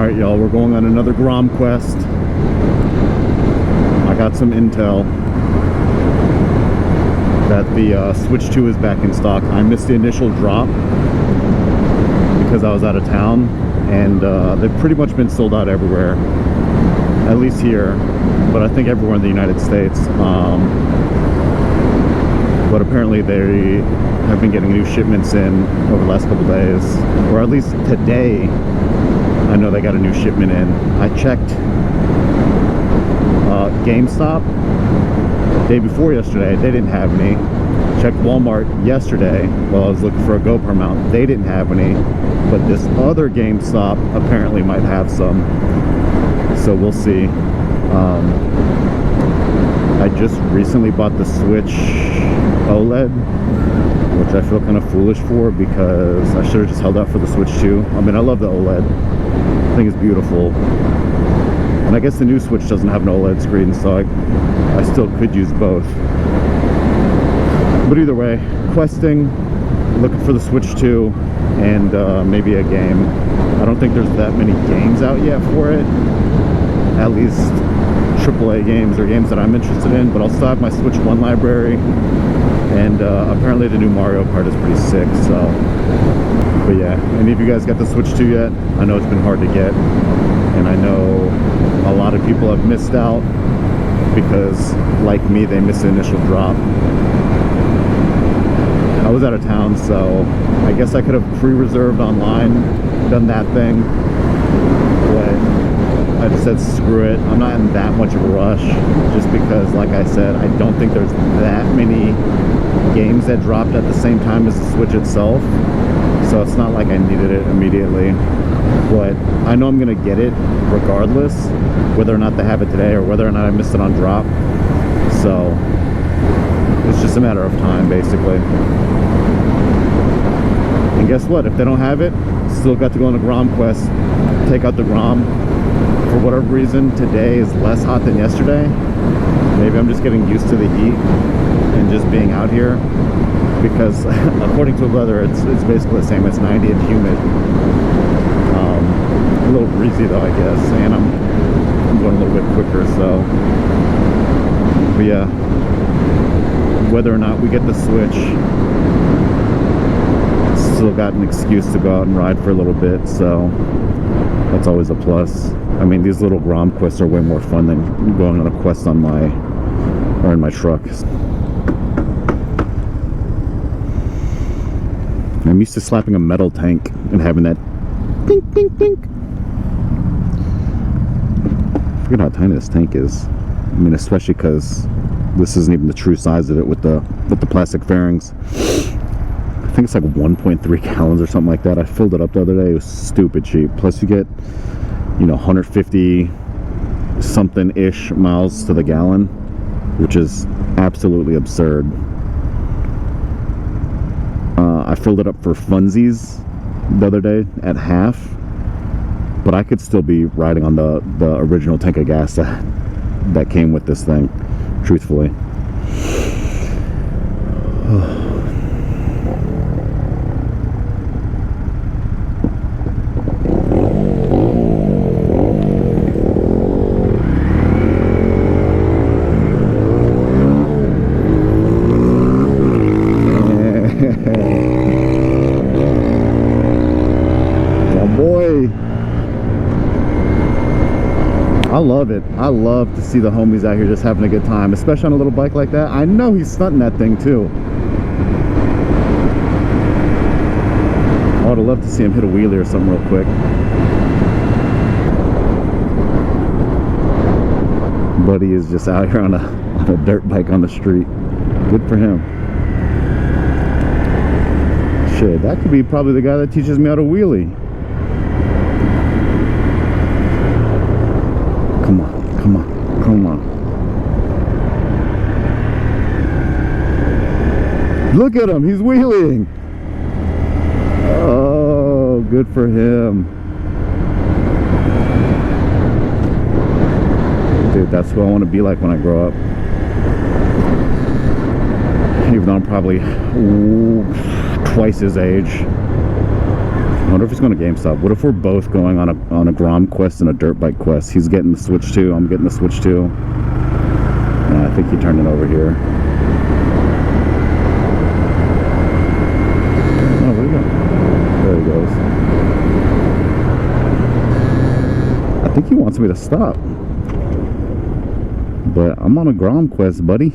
Alright y'all, we're going on another Grom quest. I got some intel that the Switch 2 is back in stock. I missed the initial drop because I was out of town, and they've pretty much been sold out everywhere, at least here, but I think everywhere in the United States. But apparently they have been getting new shipments in over the last couple days, or at least today I know they got a new shipment in. I checked GameStop day before yesterday, they didn't have any. Checked Walmart yesterday while I was looking for a GoPro mount, they didn't have any, but this other GameStop apparently might have some, so we'll see. I just recently bought the Switch OLED, which I feel kind of foolish for because I should have just held out for the Switch 2. I mean, I love the OLED. I think it's beautiful. And I guess the new Switch doesn't have an OLED screen, so I still could use both. But either way, questing, looking for the Switch 2, and maybe a game. I don't think there's that many games out yet for it. At least AAA games or games that I'm interested in, but I'll still have my Switch 1 library. And apparently the new Mario Kart is pretty sick, so. But yeah, any of you guys got the Switch 2 yet? I know it's been hard to get, and I know a lot of people have missed out because, like me, they missed the initial drop. I was out of town, so I guess I could have pre-reserved online, done that thing, but I just said screw it. I'm not in that much of a rush, just because, like I said, I don't think there's that many games that dropped at the same time as the Switch itself, so it's not like I needed it immediately. But I know I'm gonna get it regardless, whether or not they have it today or whether or not I missed it on drop. So it's just a matter of time, basically. And guess what? If they don't have it, still got to go on a Grom quest, take out the Grom. For whatever reason, today is less hot than yesterday. Maybe I'm just getting used to the heat and just being out here, because according to the weather, it's basically the same. It's 90 and humid. A little breezy though, I guess, and I'm going a little bit quicker, so. But yeah, whether or not we get the Switch, still got an excuse to go out and ride for a little bit, so that's always a plus. I mean, these little Grom quests are way more fun than going on a quest on my, or in my truck. I'm used to slapping a metal tank and having that dink, dink, dink. I forget how tiny this tank is. I mean, especially because this isn't even the true size of it with the plastic fairings. I think it's like 1.3 gallons or something like that. I filled it up the other day. It was stupid cheap. Plus you get, you know, 150 something ish miles to the gallon, which is absolutely absurd. I filled it up for funsies the other day at half, but I could still be riding on the original tank of gas that came with this thing, truthfully. I love it. I love to see the homies out here just having a good time, especially on a little bike like that. I know he's stunting that thing too. I would have loved to see him hit a wheelie or something real quick. Buddy is just out here on a dirt bike on the street. Good for him. Shit, that could be probably the guy that teaches me how to wheelie. Come on, come on, come on. Look at him, he's wheeling. Oh, good for him. Dude, that's what I want to be like when I grow up. Even though I'm probably twice his age. I wonder if he's going to GameStop. What if we're both going on a Grom quest and a dirt bike quest? He's getting the Switch 2, I'm getting the Switch 2. I think he turned it over here. Oh, where'd he go? There he goes. I think he wants me to stop. But I'm on a Grom quest, buddy.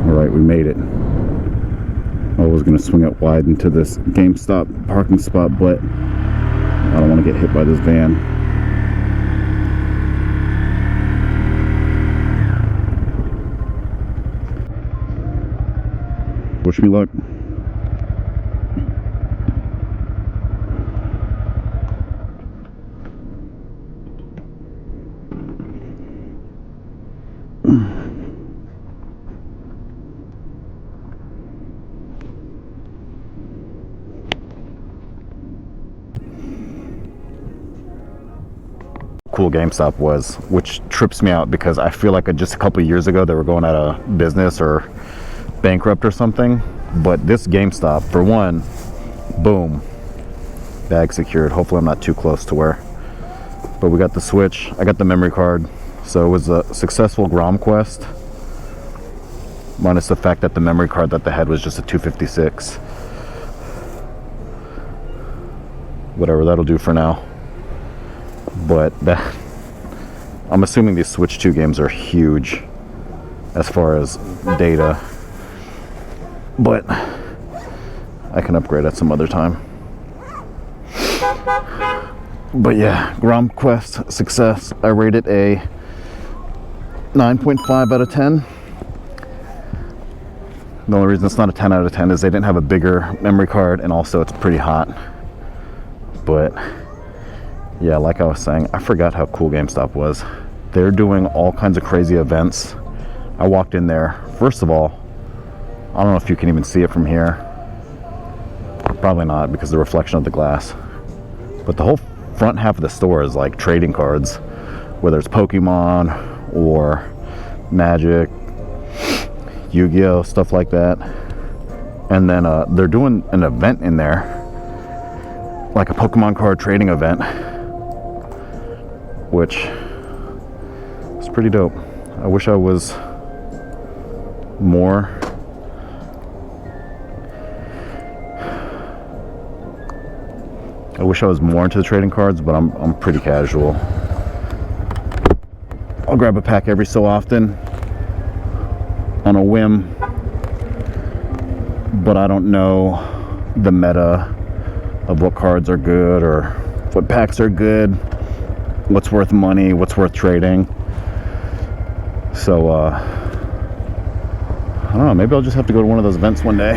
Alright, we made it. I was going to swing it wide into this GameStop parking spot, but I don't want to get hit by this van. Wish me luck. Cool GameStop was, which trips me out because I feel like just a couple of years ago they were going out of business or bankrupt or something. But this GameStop, for one, boom, bag secured. Hopefully I'm not too close to where. But we got the Switch, I got the memory card, so it was a successful Grom quest, minus the fact that the memory card that they had was just a 256. Whatever, that'll do for now. But that, I'm assuming these Switch 2 games are huge as far as data, but I can upgrade at some other time. But yeah, Grom quest success. I rated a 9.5 out of 10. The only reason it's not a 10 out of 10 is they didn't have a bigger memory card, and also it's pretty hot. But yeah, like I was saying, I forgot how cool GameStop was. They're doing all kinds of crazy events. I walked in there. First of all, I don't know if you can even see it from here. Probably not because of the reflection of the glass. But the whole front half of the store is like trading cards, whether it's Pokemon or Magic, Yu-Gi-Oh, stuff like that. And then they're doing an event in there, like a Pokemon card trading event, which is pretty dope. I wish I was more into the trading cards, but I'm pretty casual. I'll grab a pack every so often on a whim, but I don't know the meta of what cards are good or what packs are good, what's worth money, what's worth trading. So I don't know, maybe I'll just have to go to one of those events one day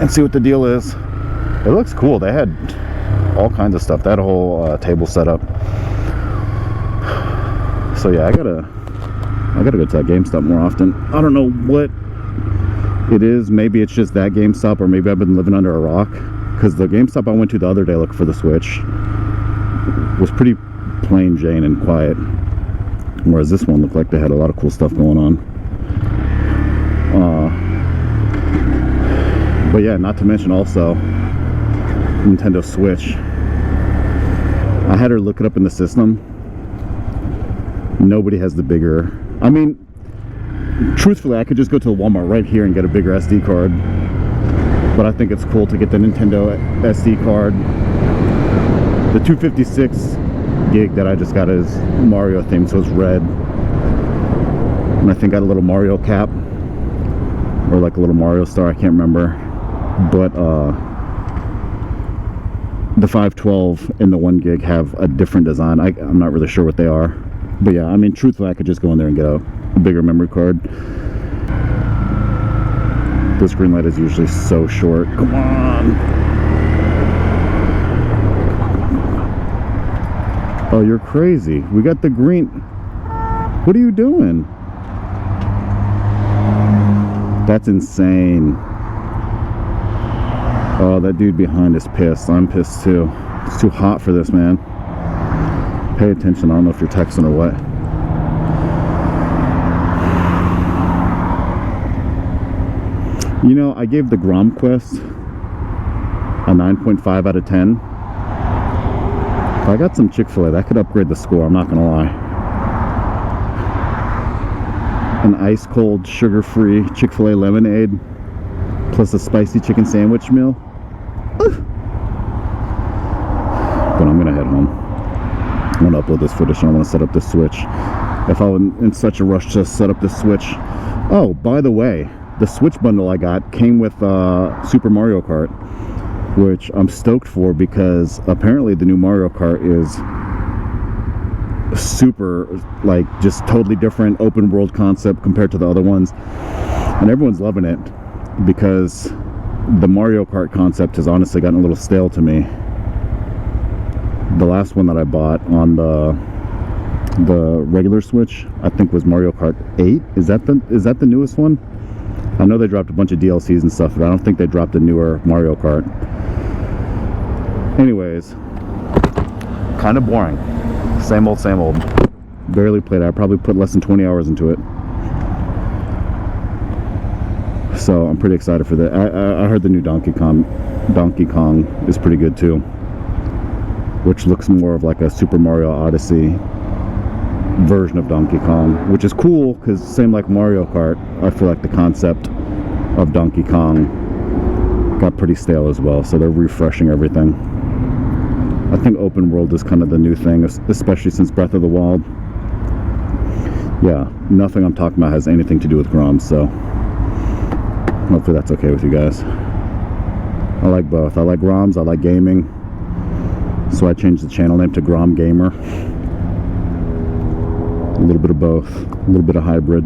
and see what the deal is. It looks cool. They had all kinds of stuff. They had a whole table set up. So yeah, I gotta go to that GameStop more often. I don't know what it is. Maybe it's just that GameStop, or maybe I've been living under a rock, because the GameStop I went to the other day looking for the Switch was pretty plain Jane and quiet, whereas this one looked like they had a lot of cool stuff going on. But yeah, not to mention also Nintendo Switch. I had her look it up in the system. Nobody has the bigger. I mean, truthfully, I could just go to the Walmart right here and get a bigger SD card. But I think it's cool to get the Nintendo SD card. The 256 gig that I just got is Mario themed, so it's red. And I think got a little Mario cap, or like a little Mario star, I can't remember. But the 512 and the 1 gig have a different design. I'm not really sure what they are. But yeah, I mean, truthfully, I could just go in there and get a bigger memory card. This green light is usually so short. Come on. Oh, you're crazy. We got the green. What are you doing? That's insane. Oh, that dude behind is pissed. I'm pissed too. It's too hot for this, man. Pay attention. I don't know if you're texting or what. You know, I gave the Grom Quest a 9.5 out of 10. If I got some Chick-fil-A, that could upgrade the score, I'm not gonna lie. An ice cold, sugar-free Chick-fil-A lemonade plus a spicy chicken sandwich meal. But I'm gonna head home. I'm gonna upload this footage and I want to set up this Switch. If I was in such a rush to set up this Switch. Oh, by the way, the Switch bundle I got came with Super Mario Kart, which I'm stoked for because apparently the new Mario Kart is super, like, just totally different open world concept compared to the other ones, and everyone's loving it because the Mario Kart concept has honestly gotten a little stale to me. The last one that I bought on the regular Switch, I think, was Mario Kart 8. Is that the newest one? I know they dropped a bunch of DLCs and stuff, but I don't think they dropped a newer Mario Kart. Anyways, kind of boring. Same old, same old. Barely played it. I probably put less than 20 hours into it. So I'm pretty excited for that. I heard the new Donkey Kong is pretty good too, which looks more of like a Super Mario Odyssey version of Donkey Kong, which is cool because same like Mario Kart, I feel like the concept of Donkey Kong got pretty stale as well, so they're refreshing everything. I think open world is kind of the new thing, especially since Breath of the Wild. Yeah, nothing I'm talking about has anything to do with Grom, so hopefully that's okay with you guys. I like both. I like Groms, I like gaming, so I changed the channel name to Grom Gamer. A little bit of both, a little bit of hybrid,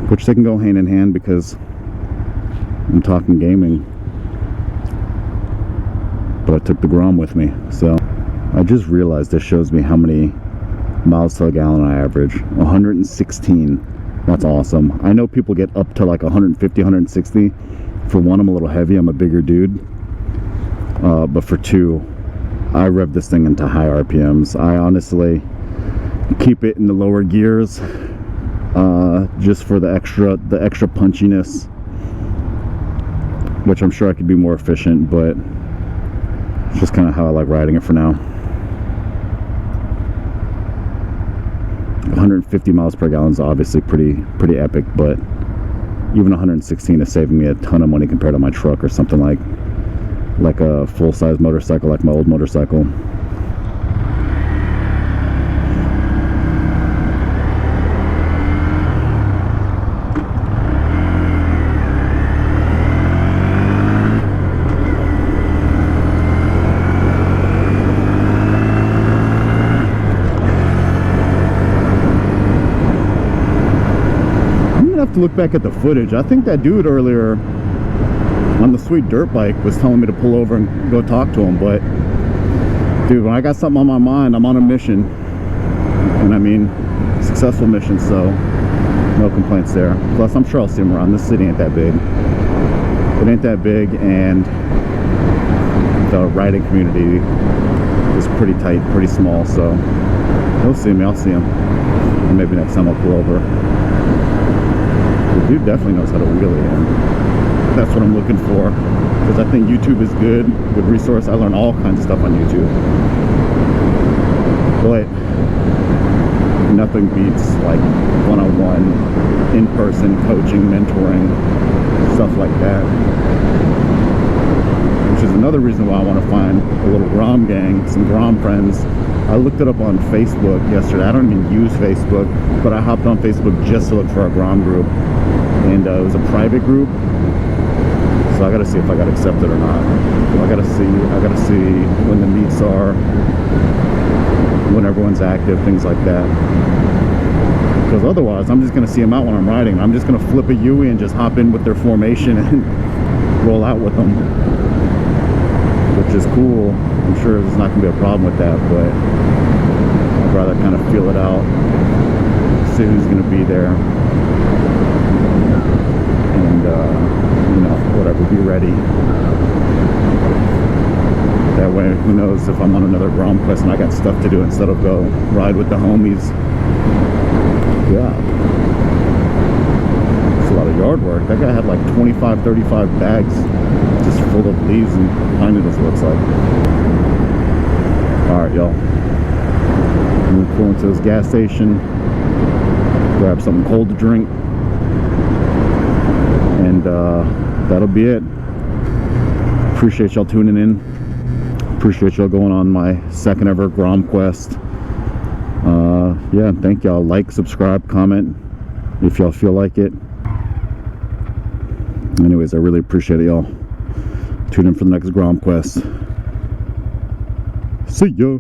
which they can go hand in hand because I'm talking gaming, but I took the Grom with me. So I just realized this shows me how many miles to a gallon I average. 116. That's awesome. I know people get up to like 150, 160. For one, I'm a little heavy, I'm a bigger dude, but for two, I rev this thing into high RPMs. I honestly keep it in the lower gears, just for the extra punchiness, which I'm sure I could be more efficient, but it's just kind of how I like riding it for now. 150 miles per gallon is obviously pretty epic, but even 116 is saving me a ton of money compared to my truck or something like a full-size motorcycle, like my old motorcycle. To look back at the footage. I think that dude earlier on the sweet dirt bike was telling me to pull over and go talk to him, but dude, when I got something on my mind, I'm on a mission, and I mean successful mission, so no complaints there. Plus I'm sure I'll see him around. This city ain't that big. It ain't that big, and the riding community is pretty tight, pretty small, so he'll see me, I'll see him, and maybe next time I'll pull over. The dude definitely knows how to wheelie, and that's what I'm looking for, because I think YouTube is good resource. I learn all kinds of stuff on YouTube, but nothing beats like one-on-one, in-person coaching, mentoring, stuff like that, which is another reason why I want to find a little Grom gang, some Grom friends. I looked it up on Facebook yesterday. I don't even use Facebook, but I hopped on Facebook just to look for a Grom group, and it was a private group, so I gotta see if I got accepted or not. I gotta see when the meets are, when everyone's active, things like that, because otherwise I'm just gonna see them out when I'm riding. I'm just gonna flip a yeeyee and just hop in with their formation and roll out with them, which is cool. I'm sure there's not gonna be a problem with that, but I'd rather kind of feel it out, see who's gonna be there, and you know, whatever, be ready. That way, who knows if I'm on another Grom quest and I got stuff to do instead of go ride with the homies. Yeah, it's a lot of yard work. That guy had like 25, 35 bags just full of leaves and pine needles, looks like. Alright, y'all. I'm gonna pull into this gas station, grab something cold to drink, and that'll be it. Appreciate y'all tuning in. Appreciate y'all going on my second ever Grom quest. Yeah, thank y'all. Like, subscribe, comment if y'all feel like it. Anyways, I really appreciate it, y'all. Tune in for the next Grom quest. See ya.